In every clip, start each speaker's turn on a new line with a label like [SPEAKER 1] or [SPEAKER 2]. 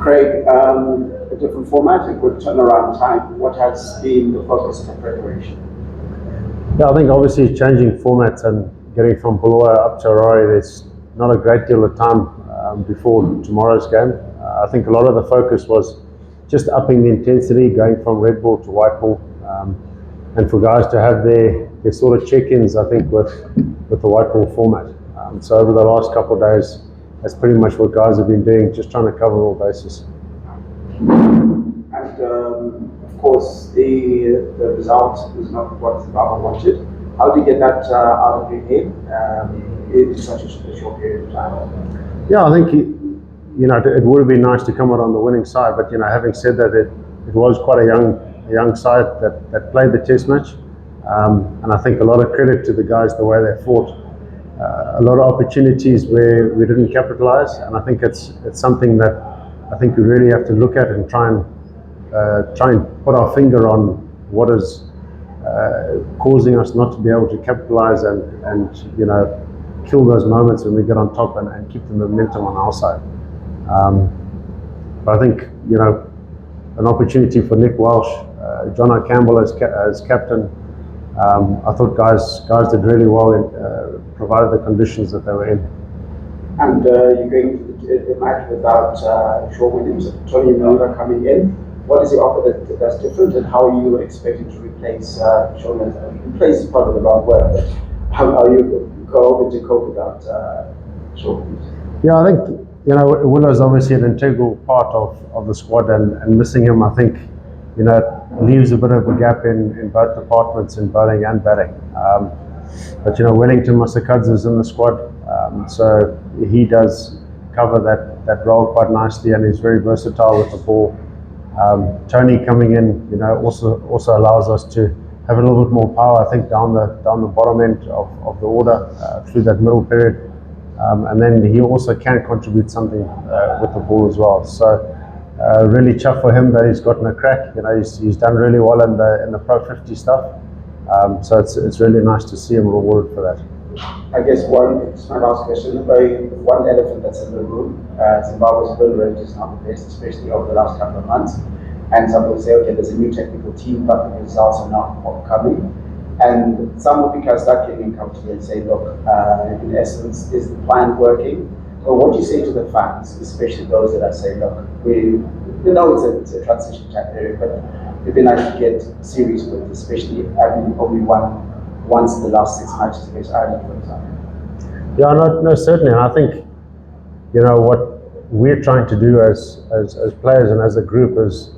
[SPEAKER 1] Craig, a different format, a good turnaround time. What has been the focus of the preparation?
[SPEAKER 2] Yeah, I think obviously changing formats and getting from Bulawayo up to Harare, there's not a great deal of time before tomorrow's game. I think a lot of the focus was just upping the intensity, going from red ball to white ball, and for guys to have their sort of check-ins, I think, with the white ball format. So over the last couple of days, that's pretty much what guys have been doing, just trying to cover all bases.
[SPEAKER 1] And of course, the result is not what Zimbabwe wanted. How do you get that out of your head in such a short period of time?
[SPEAKER 2] Yeah, I think it would have been nice to come out on the winning side, but having said that, it was quite a young side that played the test match, and I think a lot of credit to the guys the way they fought. A lot of opportunities where we didn't capitalize, and I think it's something that I think we really have to look at and try and put our finger on what is causing us not to be able to capitalize and kill those moments when we get on top and keep the momentum on our side. But I think an opportunity for Nick Welsh, John O'Campbell as captain. I thought guys did really well in provided the conditions that they were in.
[SPEAKER 1] And you're going to the match without Shaw Williams and Tony Miller coming in. What is the offer that's different, and how are you expecting to replace Shaw Williams? Replace is probably the wrong word, but how are you going to cope without Shaw Williams?
[SPEAKER 2] Yeah, I think Willow is obviously an integral part of the squad, and missing him, I think, leaves a bit of a gap in both departments, in bowling and batting. But Wellington Masakadze is in the squad, so he does cover that role quite nicely, and he's very versatile with the ball. Tony coming in, also allows us to have a little bit more power, I think, down the bottom end of the order through that middle period, and then he also can contribute something with the ball as well. So really chuffed for him that he's gotten a crack. He's done really well in the Pro 50 stuff. So it's really nice to see him rewarded for that.
[SPEAKER 1] I guess it's my last question. One elephant that's in the room, Zimbabwe's win rate is not the best, especially over the last couple of months. And some will say, okay, there's a new technical team, but the results are not forthcoming. And some will be stuck in and come to me and say, look, in essence, is the plan working? So what do you say to the fans, especially those that are saying, look, we know it's a transition period, but it'd be nice to get serious with it, especially having only won once in the last 6 matches against Ireland, for example.
[SPEAKER 2] Yeah, no, certainly. And I think, what we're trying to do as players and as a group is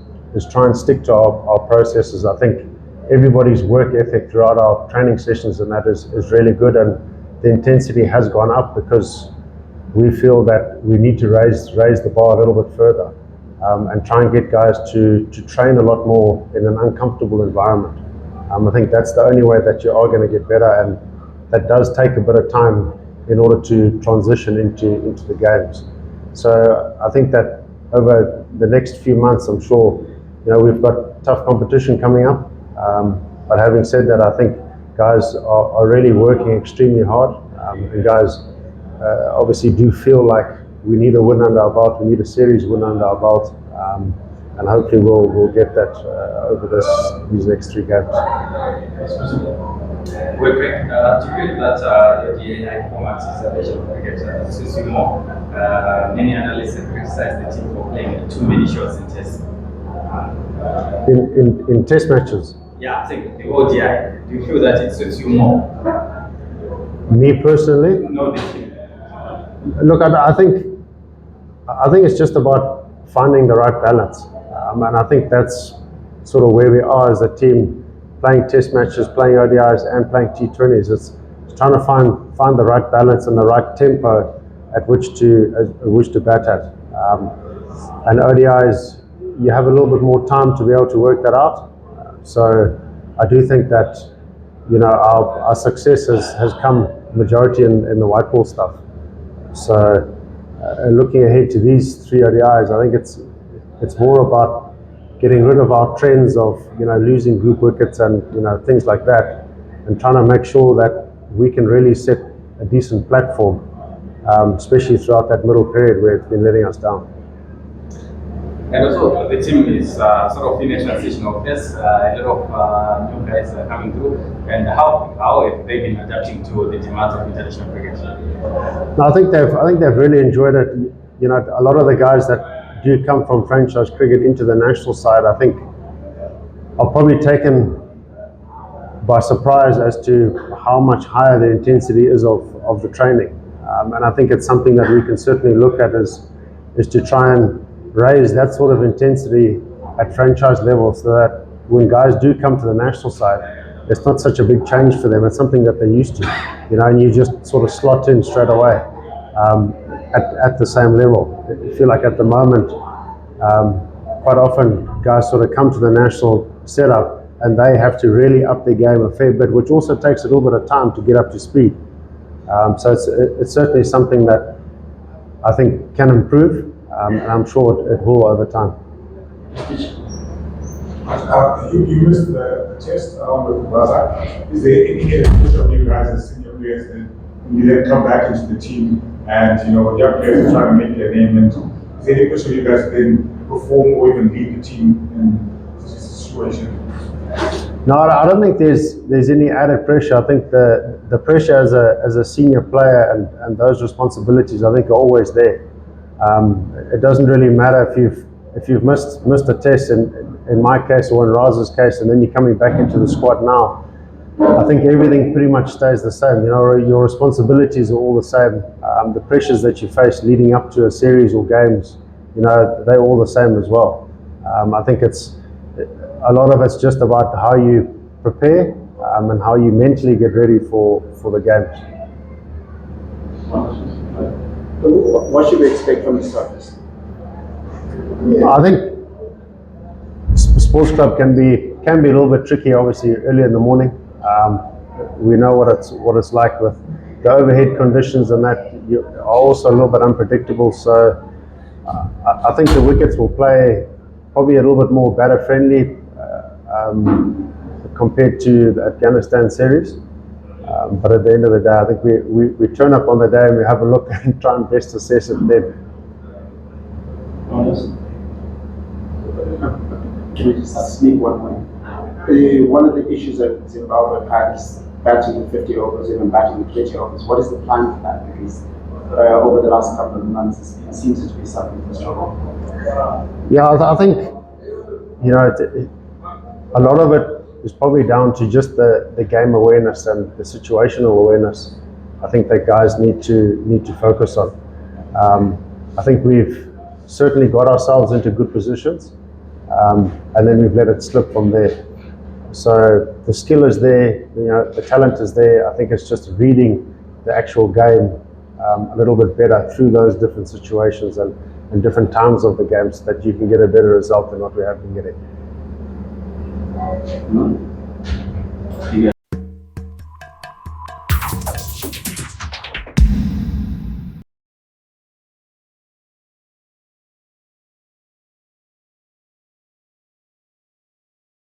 [SPEAKER 2] try and stick to our processes. I think everybody's work ethic throughout our training sessions and that is really good, and the intensity has gone up because we feel that we need to raise the bar a little bit further, and try and get guys to train a lot more in an uncomfortable environment. I think that's the only way that you are going to get better, and that does take a bit of time in order to transition into the games. So I think that over the next few months, I'm sure we've got tough competition coming up, but having said that, I think guys are really working extremely hard, and guys obviously do feel like we need a win under our belt, we need a series win under our belt, and hopefully we'll get that over these next 3 games.
[SPEAKER 3] Well, Craig, do you feel that the AI format is a version of cricket suits you more? Many analysts have criticized the team for playing too many shots in tests.
[SPEAKER 2] In test matches?
[SPEAKER 3] Yeah, I think the ODI. Do you feel that it suits you more?
[SPEAKER 2] Me personally?
[SPEAKER 3] No, the team.
[SPEAKER 2] Look, I think it's just about finding the right balance, and I think that's sort of where we are as a team, playing test matches, playing ODIs, and playing T20s. It's trying to find the right balance and the right tempo at which to bat at. And ODIs, you have a little bit more time to be able to work that out. So I do think that our success has come majority in the white ball stuff. So looking ahead to these 3 ODIs, I think it's more about getting rid of our trends of losing group wickets and things like that, and trying to make sure that we can really set a decent platform, especially throughout that middle period where it's been letting us down.
[SPEAKER 3] And also, the team is sort of in a transitional phase. A lot of new guys are coming through. And how have they been adapting to the demands of international cricket?
[SPEAKER 2] No, I think they've really enjoyed it. You know, a lot of the guys that do come from franchise cricket into the national side, I think, are probably taken by surprise as to how much higher the intensity is of the training. And I think it's something that we can certainly look at is to try and raise that sort of intensity at franchise level, so that when guys do come to the national side, it's not such a big change for them. It's something that they're used to, you know, and you just sort of slot in straight away at the same level. I feel like at the moment, quite often guys sort of come to the national setup and they have to really up their game a fair bit, which also takes a little bit of time to get up to speed. So it's certainly something that I think can improve, and I'm sure it will over time.
[SPEAKER 4] You missed the test along with Gaza. Is there any push of you guys as senior players that when you then come back into the team and young players are trying to make their name, and is there any push of you guys then perform or even lead the team in such a situation?
[SPEAKER 2] No, I don't think there's any added pressure. I think the pressure as a senior player and those responsibilities, I think, are always there. It doesn't really matter if you've missed a test in my case or in Raz's case, and then you're coming back into the squad now. I think everything pretty much stays the same. Your responsibilities are all the same. The pressures that you face leading up to a series or games, they're all the same as well. I think a lot of it's just about how you prepare and how you mentally get ready for the games.
[SPEAKER 1] What should we expect from the surface?
[SPEAKER 2] I think sports club can be a little bit tricky, obviously, early in the morning. We know what it's like with the overhead conditions, and that are also a little bit unpredictable. So I think the wickets will play probably a little bit more batter friendly compared to the Afghanistan series. But at the end of the day, I think we turn up on the day and we have a look and try and best assess it then.
[SPEAKER 1] Can we just sneak one more? One of the issues that Zimbabwe had is batting the 50 overs, even batting the 20 overs. What is the plan for that? Because over the last couple of months, it seems to be something for struggle.
[SPEAKER 2] Yeah, I think a lot of it is probably down to just the game awareness and the situational awareness. I think that guys need to focus on. I think we've certainly got ourselves into good positions, and then we've let it slip from there. So the skill is there, the talent is there. I think it's just reading the actual game a little bit better through those different situations and different times of the games, so that you can get a better result than what we have been getting.